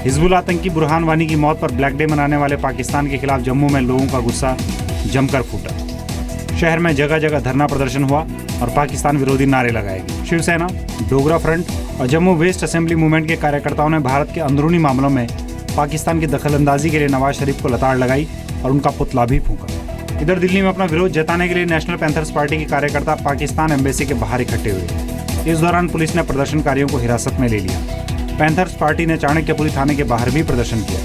हिजबुल आतंकी बुरहान वानी की मौत पर ब्लैक डे मनाने वाले पाकिस्तान के खिलाफ जम्मू में लोगों का गुस्सा जमकर फूटा। शहर में जगह जगह धरना प्रदर्शन हुआ और पाकिस्तान विरोधी नारे लगाए गए। शिवसेना, डोगरा फ्रंट और जम्मू वेस्ट असेंबली मूवमेंट के कार्यकर्ताओं ने भारत के अंदरूनी मामलों में पाकिस्तान की दखलंदाजी के लिए नवाज शरीफ को लताड़ लगाई और उनका पुतला भी फूंका। इधर दिल्ली में अपना विरोध जताने के लिए नेशनल पैंथर्स पार्टी के कार्यकर्ता पाकिस्तान एम्बेसी के बाहर इकट्ठे हुए। इस दौरान पुलिस ने प्रदर्शनकारियों को हिरासत में ले लिया। पैंथर्स पार्टी ने चाणक्यपुरी थाने के बाहर भी प्रदर्शन किया।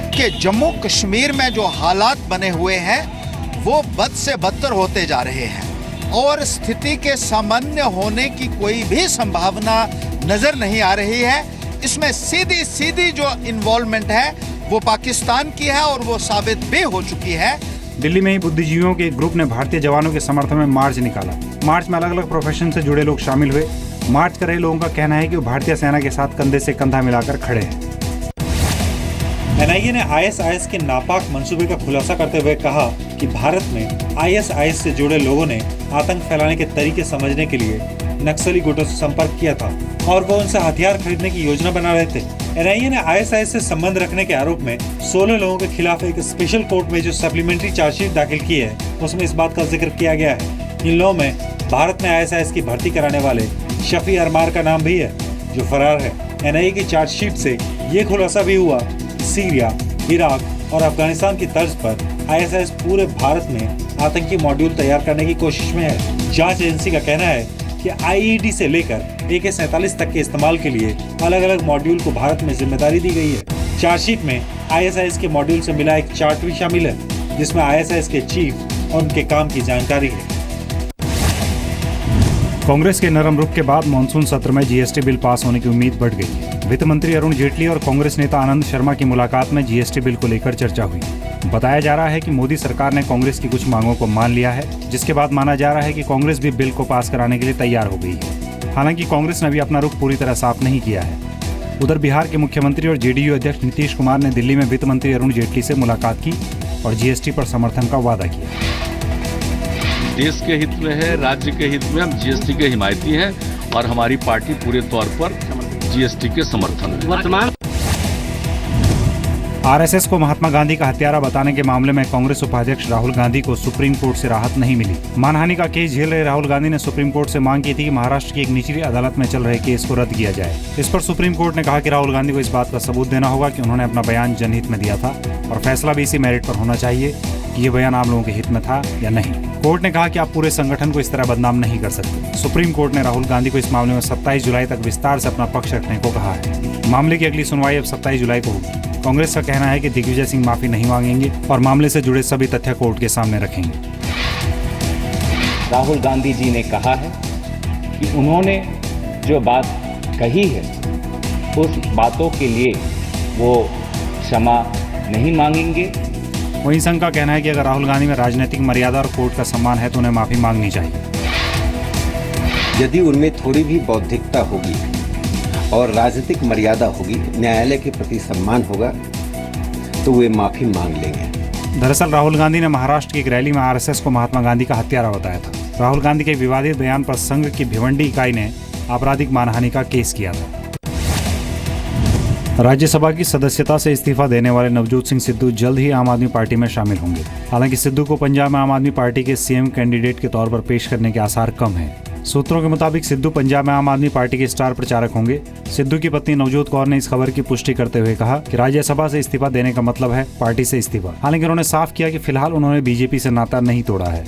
कि जम्मू कश्मीर में जो हालात बने हुए हैं वो बद से बदतर होते जा रहे हैं और स्थिति के सामान्य होने की कोई भी संभावना नजर नहीं आ रही है। इसमें सीधी जो इन्वॉल्वमेंट है वो पाकिस्तान की है और वो साबित भी हो चुकी है। दिल्ली में ही बुद्धिजीवियों के एक ग्रुप ने भारतीय जवानों के समर्थन में मार्च निकाला। मार्च में अलग अलग प्रोफेशन से जुड़े लोग शामिल हुए। मार्च कर रहे लोगों का कहना है कि वो भारतीय सेना के साथ कंधे से कंधा मिलाकर खड़े हैं। एनआईए ने आईएसआईएस के नापाक मंसूबे का खुलासा करते हुए कहा कि भारत में आईएसआईएस से जुड़े लोगों ने आतंक फैलाने के तरीके समझने के लिए नक्सली गुटों से संपर्क किया था और वो उनसे हथियार खरीदने की योजना बना रहे थे। एनआईए ने आईएसआईएस से संबंध रखने के आरोप में 16 लोगों के खिलाफ एक स्पेशल कोर्ट में जो सप्लीमेंट्री चार्जशीट दाखिल की है उसमें इस बात का जिक्र किया गया है। इन लोगों में भारत में आईएसआईएस की भर्ती कराने वाले शफी अरमार का नाम भी है जो फरार है। एनआईए की चार्जशीट से ये खुलासा भी हुआ सीरिया, इराक और अफगानिस्तान की तर्ज पर आईएसआईएस पूरे भारत में आतंकी मॉड्यूल तैयार करने की कोशिश में है। जांच एजेंसी का कहना है कि आईईडी से लेकर AK-47 तक के इस्तेमाल के लिए अलग अलग मॉड्यूल को भारत में जिम्मेदारी दी गई है। चार्जशीट में आईएसआईएस के मॉड्यूल से मिला एक चार्ट भी शामिल है जिसमें आईएसआईएस के चीफ और उनके काम की जानकारी है। कांग्रेस के नरम रुख के बाद मानसून सत्र में जीएसटी बिल पास होने की उम्मीद बढ़ गई है। वित्त मंत्री अरुण जेटली और कांग्रेस नेता आनंद शर्मा की मुलाकात में जीएसटी बिल को लेकर चर्चा हुई। बताया जा रहा है कि मोदी सरकार ने कांग्रेस की कुछ मांगों को मान लिया है, जिसके बाद माना जा रहा है कि कांग्रेस भी बिल को पास कराने के लिए तैयार हो गई है। हालांकि कांग्रेस ने अभी अपना रुख पूरी तरह साफ नहीं किया है। उधर बिहार के मुख्यमंत्री और जेडीयू अध्यक्ष नीतीश कुमार ने दिल्ली में वित्त मंत्री अरुण जेटली से मुलाकात की और जीएसटी पर समर्थन का वादा किया। देश के हित में है, राज्य के हित में हम जीएसटी के हिमायती हैं और हमारी पार्टी पूरे तौर पर जीएसटी के समर्थन है। आरएसएस को महात्मा गांधी का हत्यारा बताने के मामले में कांग्रेस उपाध्यक्ष राहुल गांधी को सुप्रीम कोर्ट से राहत नहीं मिली। मानहानि का केस झेल रहे राहुल गांधी ने सुप्रीम कोर्ट से मांग की थी कि महाराष्ट्र की एक निचली अदालत में चल रहे केस को रद्द किया जाए। इस पर सुप्रीम कोर्ट ने कहा कि राहुल गांधी को इस बात का सबूत देना होगा कि उन्होंने अपना बयान जनहित में दिया था और फैसला भी इसी मेरिट पर होना चाहिए कि ये बयान आम लोगों के हित में था या नहीं। कोर्ट ने कहा कि आप पूरे संगठन को इस तरह बदनाम नहीं कर सकते। सुप्रीम कोर्ट ने राहुल गांधी को इस मामले में 27 जुलाई तक विस्तार से अपना पक्ष रखने को कहा है। मामले की अगली सुनवाई अब 27 जुलाई को होगी। कांग्रेस का कहना है कि दिग्विजय सिंह माफी नहीं मांगेंगे और मामले से जुड़े सभी तथ्य कोर्ट के सामने रखेंगे। राहुल गांधी जी ने कहा है कि उन्होंने जो बात कही है उस बातों के लिए वो क्षमा नहीं मांगेंगे। वहीं संघ का कहना है कि अगर राहुल गांधी में राजनीतिक मर्यादा और कोर्ट का सम्मान है तो उन्हें माफी मांगनी चाहिए। यदि उनमें थोड़ी भी बौद्धिकता होगी और राजनीतिक मर्यादा होगी, न्यायालय के प्रति सम्मान होगा तो वे माफी मांग लेंगे। दरअसल राहुल गांधी ने महाराष्ट्र की एक रैली में आरएसएस को महात्मा गांधी का हत्यारा बताया था। राहुल गांधी के विवादित बयान पर संघ की भिवंडी इकाई ने आपराधिक मानहानि का केस किया था। राज्यसभा की सदस्यता से इस्तीफा देने वाले नवजोत सिंह सिद्धू जल्द ही आम आदमी पार्टी में शामिल होंगे। हालांकि सिद्धू को पंजाब में आम आदमी पार्टी के सीएम कैंडिडेट के तौर पर पेश करने के आसार कम हैं। सूत्रों के मुताबिक सिद्धू पंजाब में आम आदमी पार्टी के स्टार प्रचारक होंगे। सिद्धू की पत्नी नवजोत कौर ने इस खबर की पुष्टि करते हुए कहा कि राज्यसभा से इस्तीफा देने का मतलब है पार्टी से इस्तीफा। हालांकि उन्होंने साफ किया कि फिलहाल उन्होंने बीजेपी से नाता नहीं तोड़ा है।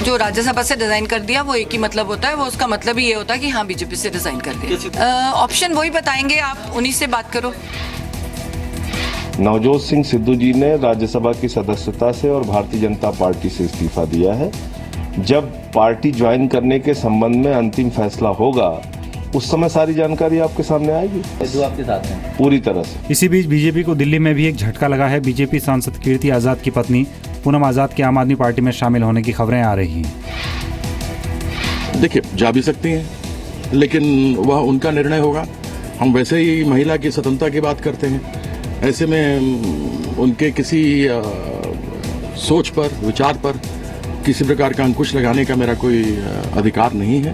जो राज्यसभा से डिजाइन कर दिया वो एक ही मतलब होता है, वो उसका मतलब ही ये होता है कि हाँ बीजेपी से डिजाइन कर दिया। ऑप्शन वही बताएंगे, आप उन्हीं से बात करो। नवजोत सिंह सिद्धू जी ने राज्यसभा की सदस्यता से और भारतीय जनता पार्टी से इस्तीफा दिया है। जब पार्टी ज्वाइन करने के संबंध में अंतिम फैसला होगा उस समय सारी जानकारी आपके सामने आएगी। सिद्धू आपके साथ हैं पूरी तरह से। इसी बीच बीजेपी को दिल्ली में भी एक झटका लगा है। बीजेपी सांसद कीर्ति आजाद की पत्नी पूनम आजाद के आम आदमी पार्टी में शामिल होने की खबरें आ रही हैं। देखिए, जा भी सकती हैं लेकिन वह उनका निर्णय होगा। हम वैसे ही महिला की स्वतंत्रता की बात करते हैं, ऐसे में उनके किसी सोच पर, विचार पर किसी प्रकार का अंकुश लगाने का मेरा कोई अधिकार नहीं है।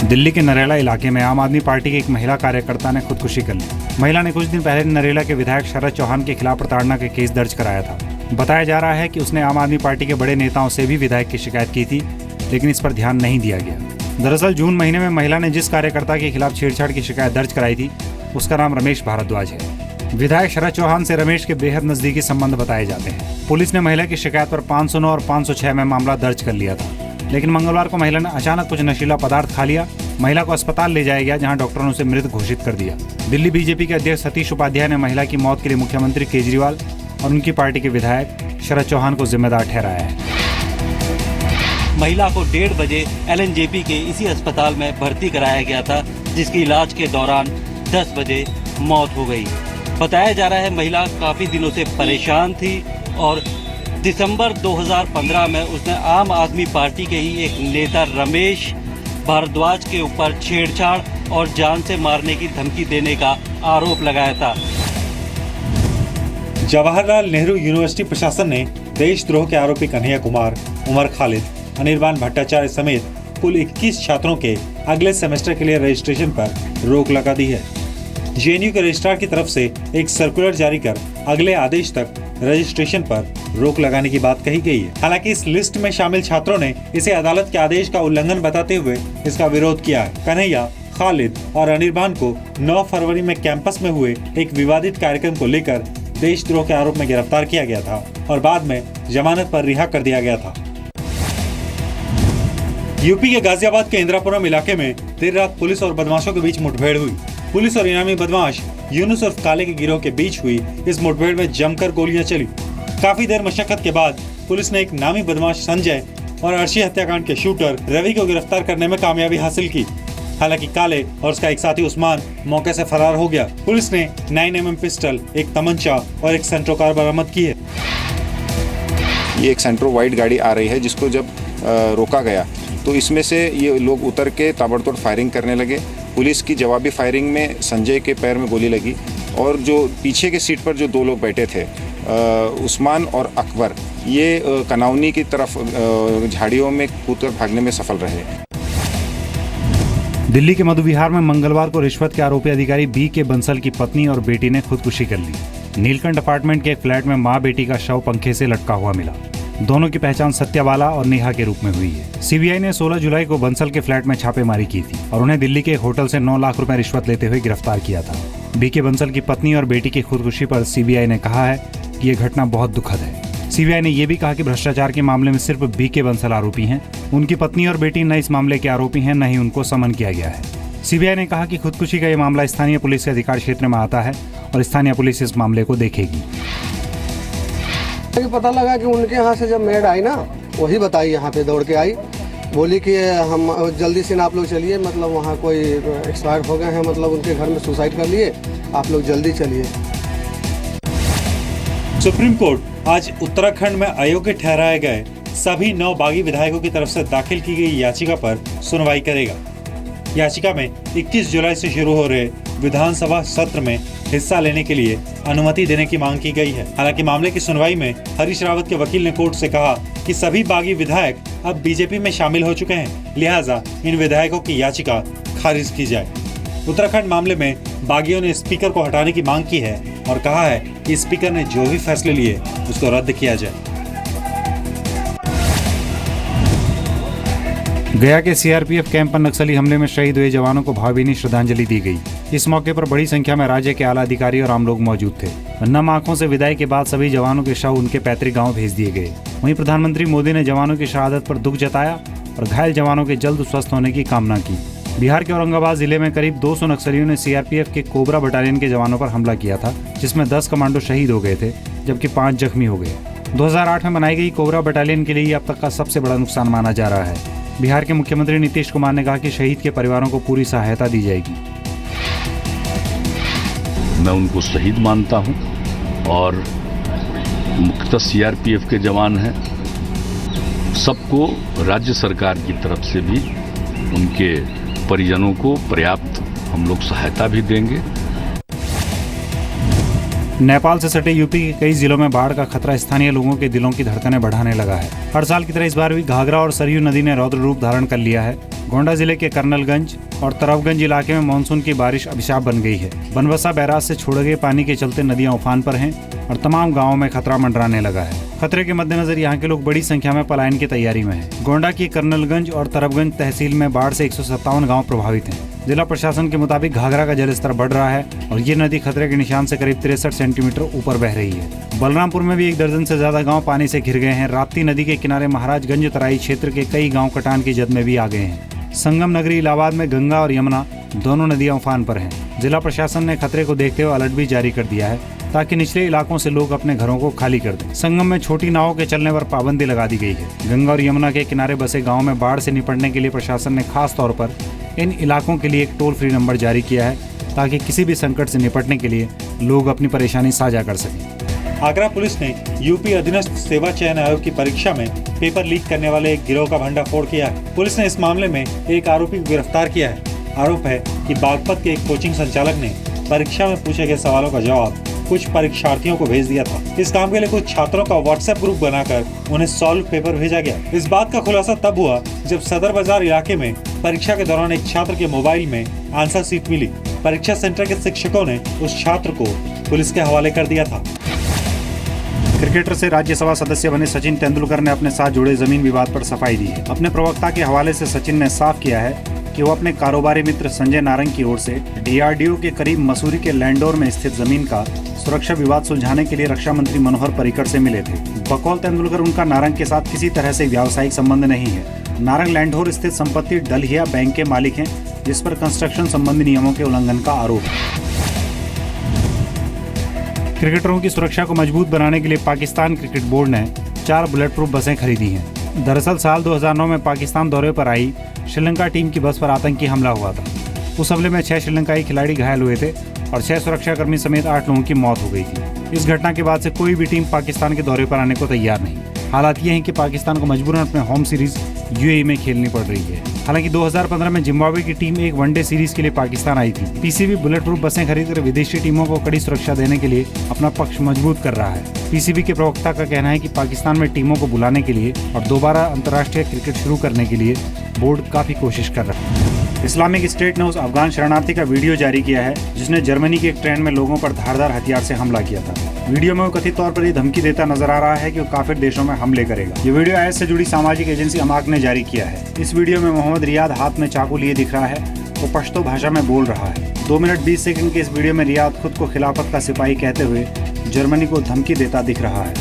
दिल्ली के नरेला इलाके में आम आदमी पार्टी की एक महिला कार्यकर्ता ने खुदकुशी कर ली। महिला ने कुछ दिन पहले नरेला के विधायक शरद चौहान के खिलाफ प्रताड़ना के केस दर्ज कराया था। बताया जा रहा है कि उसने आम आदमी पार्टी के बड़े नेताओं से भी विधायक की शिकायत की थी, लेकिन इस पर ध्यान नहीं दिया गया। दरअसल जून महीने में महिला ने जिस कार्यकर्ता के खिलाफ छेड़छाड़ की शिकायत दर्ज कराई थी, उसका नाम रमेश भारद्वाज है। विधायक शरद चौहान से रमेश के बेहद नजदीकी संबंध बताए जाते हैं। पुलिस ने महिला की शिकायत पर 509 और 506 में मामला दर्ज कर लिया था, लेकिन मंगलवार को महिला ने अचानक कुछ नशीला पदार्थ खा लिया। महिला को अस्पताल ले जाया गया, जहां डॉक्टरों ने उसे मृत घोषित कर दिया। दिल्ली बीजेपी के अध्यक्ष सतीश उपाध्याय ने महिला की मौत के लिए मुख्यमंत्री केजरीवाल और उनकी पार्टी के विधायक शरद चौहान को जिम्मेदार ठहराया है। महिला को 1:30 बजे LNJP के इसी अस्पताल में भर्ती कराया गया था, जिसकी इलाज के दौरान 10 बजे मौत हो गई। बताया जा रहा है महिला काफी दिनों से परेशान थी और दिसंबर 2015 में उसने आम आदमी पार्टी के ही एक नेता रमेश भारद्वाज के ऊपर छेड़छाड़ और जान से मारने की धमकी देने का आरोप लगाया था। जवाहरलाल नेहरू यूनिवर्सिटी प्रशासन ने देशद्रोह के आरोपी कन्हैया कुमार, उमर खालिद, अनिर्बान भट्टाचार्य समेत कुल 21 छात्रों के अगले सेमेस्टर के लिए रजिस्ट्रेशन पर रोक लगा दी है। JNU के रजिस्ट्रार की तरफ से एक सर्कुलर जारी कर अगले आदेश तक रजिस्ट्रेशन पर रोक लगाने की बात कही गई है। हालांकि इस लिस्ट में शामिल छात्रों ने इसे अदालत के आदेश का उल्लंघन बताते हुए इसका विरोध किया है। कन्हैया, खालिद और अनिर्बान को 9 फरवरी में कैंपस में हुए एक विवादित कार्यक्रम को लेकर देशद्रोह के आरोप में गिरफ्तार किया गया था और बाद में जमानत पर रिहा कर दिया गया था। यूपी के गाजियाबाद के इंदिरापुरम इलाके में देर रात पुलिस और बदमाशों के बीच मुठभेड़ हुई। पुलिस और इनामी बदमाश यूनुस उर्फ काले के गिरोह के बीच हुई इस मुठभेड़ में जमकर गोलियां चली। काफी देर मशक्कत के बाद पुलिस ने एक नामी बदमाश संजय और अर्शी हत्याकांड के शूटर रवि को गिरफ्तार करने में कामयाबी हासिल की। हालांकि काले और उसका एक साथी उस्मान मौके से फरार हो गया। पुलिस ने 9mm पिस्टल, एक तमंचा और एक सेंट्रो कार बरामद की है। ये एक सेंट्रो वाइट गाड़ी आ रही है, जिसको जब रोका गया तो इसमें से ये लोग उतर के ताबड़तोड़ फायरिंग करने लगे। पुलिस की जवाबी फायरिंग में संजय के पैर में गोली लगी और जो पीछे के सीट पर जो 2 लोग बैठे थे, उस्मान और अकबर, ये कनाउनी की तरफ झाड़ियों में कूदकर भागने में सफल रहे। दिल्ली के मधु विहार में मंगलवार को रिश्वत के आरोपी अधिकारी B.K. बंसल की पत्नी और बेटी ने खुदकुशी कर ली। नीलकंठ अपार्टमेंट के एक फ्लैट में मां बेटी का शव पंखे से लटका हुआ मिला। दोनों की पहचान सत्यावाला और नेहा के रूप में हुई है। CBI ने 16 जुलाई को बंसल के फ्लैट में छापेमारी की थी और उन्हें दिल्ली के एक होटल से 9 लाख रुपए रिश्वत लेते हुए गिरफ्तार किया था। B.K. बंसल की पत्नी और बेटी की खुदकुशी पर CBI ने कहा है कि ये घटना बहुत दुखद है। CBI ने यह भी कहा कि भ्रष्टाचार के मामले में सिर्फ B.K. बंसल आरोपी हैं। उनकी पत्नी और बेटी न इस मामले के आरोपी हैं, न ही उनको समन किया गया है। CBI ने कहा कि खुदकुशी का ये मामला स्थानीय पुलिस के अधिकार क्षेत्र में आता है और स्थानीय पुलिस इस मामले को देखेगी। पता लगा कि उनके यहाँ से जब मेड आई ना, वही बताई, यहाँ पे दौड़ के आई, बोली कि हम जल्दी से आप लोग चलिए, मतलब वहाँ कोई एक्सपायर हो गए हैं, मतलब उनके घर में सुसाइड कर लिए, आप लोग जल्दी चलिए। सुप्रीम कोर्ट आज उत्तराखंड में अयोग्य ठहराए गए सभी 9 बागी विधायकों की तरफ से दाखिल की गई याचिका पर सुनवाई करेगा। याचिका में 21 जुलाई से शुरू हो रहे विधानसभा सत्र में हिस्सा लेने के लिए अनुमति देने की मांग की गई है। हालांकि मामले की सुनवाई में हरीश रावत के वकील ने कोर्ट से कहा कि सभी बागी विधायक अब बीजेपी में शामिल हो चुके हैं, लिहाजा इन विधायकों की याचिका खारिज की जाए। उत्तराखंड मामले में बागियों ने स्पीकर को हटाने की मांग की है और कहा है कि स्पीकर ने जो भी फैसले लिए उसको रद्द किया जाए। गया के CRPF कैंप पर नक्सली हमले में शहीद हुए जवानों को भावभीनी श्रद्धांजलि दी गई। इस मौके पर बड़ी संख्या में राज्य के आला अधिकारी और आम लोग मौजूद थे। नम आंखों से विदाई के बाद सभी जवानों के शव उनके पैतृक गांव भेज दिए गए। वहीं प्रधानमंत्री मोदी ने जवानों की शहादत पर दुख जताया और घायल जवानों के जल्द स्वस्थ होने की कामना की। बिहार के औरंगाबाद जिले में करीब 200 नक्सलियों ने CRPF के कोबरा बटालियन के जवानों पर हमला किया था, जिसमें 10 कमांडो शहीद हो गए थे, जबकि 5 जख्मी हो गए। 2008 में बनाई गई कोबरा बटालियन के लिए अब तक का सबसे बड़ा नुकसान माना जा रहा है। बिहार के मुख्यमंत्री नीतीश कुमार ने कहा कि शहीद के परिवारों को पूरी सहायता दी जाएगी। मैं उनको शहीद मानता हूं और मुख्यतः CRPF के जवान हैं। सबको राज्य सरकार की तरफ से भी उनके परिजनों को पर्याप्त हम लोग सहायता भी देंगे। नेपाल से सटे यूपी के कई जिलों में बाढ़ का खतरा स्थानीय लोगों के दिलों की धड़कनें बढ़ाने लगा है। हर साल की तरह इस बार भी घाघरा और सरयू नदी ने रौद्र रूप धारण कर लिया है। गोंडा जिले के कर्नलगंज और तरफगंज इलाके में मानसून की बारिश अभिशाप बन गई है। बनबसा बैराज से छोड़े गए पानी के चलते नदियां उफान पर हैं और तमाम गांवों में खतरा मंडराने लगा है। खतरे के मद्देनजर यहां के लोग बड़ी संख्या में पलायन की तैयारी में हैं। गोंडा की कर्नलगंज और तरफगंज तहसील में बाढ़ से 157 गांव प्रभावित हैं। जिला प्रशासन के मुताबिक घाघरा का जलस्तर बढ़ रहा है और ये नदी खतरे के निशान से करीब 63 सेंटीमीटर ऊपर बह रही है। बलरामपुर में भी 1 दर्जन से ज्यादा गांव पानी से घिर गए हैं। राप्ती नदी के किनारे महाराजगंज तराई क्षेत्र के कई गांव कटान की जद में भी आ गए हैं। संगम नगरी इलाहाबाद में गंगा और यमुना दोनों नदियां उफान पर हैं। जिला प्रशासन ने खतरे को देखते हुए अलर्ट भी जारी कर दिया है ताकि निचले इलाकों से लोग अपने घरों को खाली कर दें। संगम में छोटी नावों के चलने पर पाबंदी लगा दी गई है। गंगा और यमुना के किनारे बसे गाँव में बाढ़ से निपटने के लिए प्रशासन ने खास तौर पर इन इलाकों के लिए एक टोल फ्री नंबर जारी किया है ताकि किसी भी संकट से निपटने के लिए लोग अपनी परेशानी साझा कर सकें। आगरा पुलिस ने यूपी अधीनस्थ सेवा चयन आयोग की परीक्षा में पेपर लीक करने वाले एक गिरोह का भंडाफोड़ किया है। पुलिस ने इस मामले में एक आरोपी को गिरफ्तार किया है। आरोप है कि बागपत के एक कोचिंग संचालक ने परीक्षा में पूछे गए सवालों का जवाब कुछ परीक्षार्थियों को भेज दिया था। इस काम के लिए कुछ छात्रों का व्हाट्सएप ग्रुप बनाकर उन्हें सॉल्व पेपर भेजा गया। इस बात का खुलासा तब हुआ जब सदर बाजार इलाके में परीक्षा के दौरान एक छात्र के मोबाइल में आंसर शीट मिली। परीक्षा सेंटर के शिक्षकों ने उस छात्र को पुलिस के हवाले कर दिया था। क्रिकेटर से राज्यसभा सदस्य बने सचिन तेंदुलकर ने अपने साथ जुड़े जमीन विवाद पर सफाई दी है। अपने प्रवक्ता के हवाले से सचिन ने साफ किया है कि वो अपने कारोबारी मित्र संजय नारंग की ओर से DRDO के करीब मसूरी के लैंडोर में स्थित जमीन का सुरक्षा विवाद सुलझाने के लिए रक्षा मंत्री मनोहर पर्रिकर से मिले थे। बकौल तेंदुलकर उनका नारंग के साथ किसी तरह से व्यावसायिक संबंध नहीं है। नारंग लैंडोर स्थित संपत्ति डलहिया बैंक के मालिक हैं, जिस पर कंस्ट्रक्शन संबंधी नियमों के उल्लंघन का आरोप है। क्रिकेटरों की सुरक्षा को मजबूत बनाने के लिए पाकिस्तान क्रिकेट बोर्ड ने 4 बुलेट प्रूफ बसें खरीदी हैं। दरअसल साल 2009 में पाकिस्तान दौरे पर आई श्रीलंका टीम की बस पर आतंकी हमला हुआ था। उस हमले में 6 श्रीलंकाई खिलाड़ी घायल हुए थे और 6 सुरक्षाकर्मी समेत 8 लोगों की मौत हो गई थी। इस घटना के बाद से कोई भी टीम पाकिस्तान के दौरे पर आने को तैयार नहीं। हालात ये हैं कि पाकिस्तान को मजबूरन अपने होम सीरीज UAE में खेलनी पड़ रही है। हालांकि 2015 में जिम्बाब्वे की टीम एक वनडे सीरीज के लिए पाकिस्तान आई थी। PCB बुलेट प्रूफ बसें खरीदकर विदेशी टीमों को कड़ी सुरक्षा देने के लिए अपना पक्ष मजबूत कर रहा है। PCB के प्रवक्ता का कहना है कि पाकिस्तान में टीमों को बुलाने के लिए और दोबारा अंतर्राष्ट्रीय क्रिकेट शुरू करने के लिए बोर्ड काफी कोशिश कर रहा है। इस्लामिक स्टेट ने उस अफगान शरणार्थी का वीडियो जारी किया है जिसने जर्मनी की एक ट्रेन में लोगों पर धारदार हथियार से हमला किया था। वीडियो में वो कथित तौर पर ये धमकी देता नजर आ रहा है कि वो काफिर देशों में हमले करेगा। ये वीडियो IS से जुड़ी सामाजिक एजेंसी अमाक ने जारी किया है। इस वीडियो में मोहम्मद रियाद हाथ में चाकू लिए दिख रहा है। वो पश्तो भाषा में बोल रहा है। 2 मिनट 20 सेकंड के इस वीडियो में रियाद खुद को खिलाफत का सिपाही कहते हुए जर्मनी को धमकी देता दिख रहा है।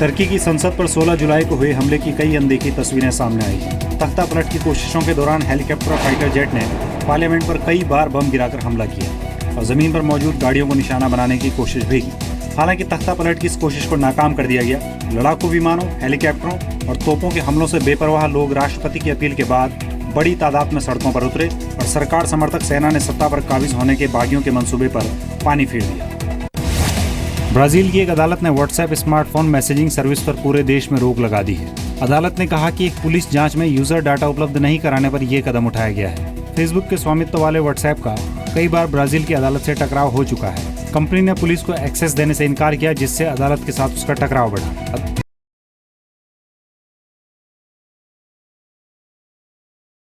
तुर्की की संसद पर 16 जुलाई को हुए हमले की कई अनदेखी तस्वीरें सामने आई। तख्ता पलट की कोशिशों के दौरान हेलीकॉप्टर और फाइटर जेट ने पार्लियामेंट पर कई बार बम गिराकर हमला किया और जमीन पर मौजूद गाड़ियों को निशाना बनाने की कोशिश भी की। हालांकि तख्ता पलट की इस कोशिश को नाकाम कर दिया गया। लड़ाकू विमानों, हेलीकॉप्टरों और तोपों के हमलों से बेपरवाह लोग राष्ट्रपति की अपील के बाद बड़ी तादाद में सड़कों पर उतरे और सरकार समर्थक सेना ने सत्ता पर काबिज होने के बागियों के मंसूबे पर पानी फेर दिया। ब्राजील की एक अदालत ने व्हाट्सएप स्मार्टफोन मैसेजिंग सर्विस पर पूरे देश में रोक लगा दी है। अदालत ने कहा कि एक पुलिस जांच में यूजर डाटा उपलब्ध नहीं कराने पर यह कदम उठाया गया है। फेसबुक के स्वामित्व वाले व्हाट्सएप का कई बार ब्राजील की अदालत से टकराव हो चुका है। कंपनी ने पुलिस को एक्सेस देने से इनकार किया, जिससे अदालत के साथ उसका टकराव बढ़ा।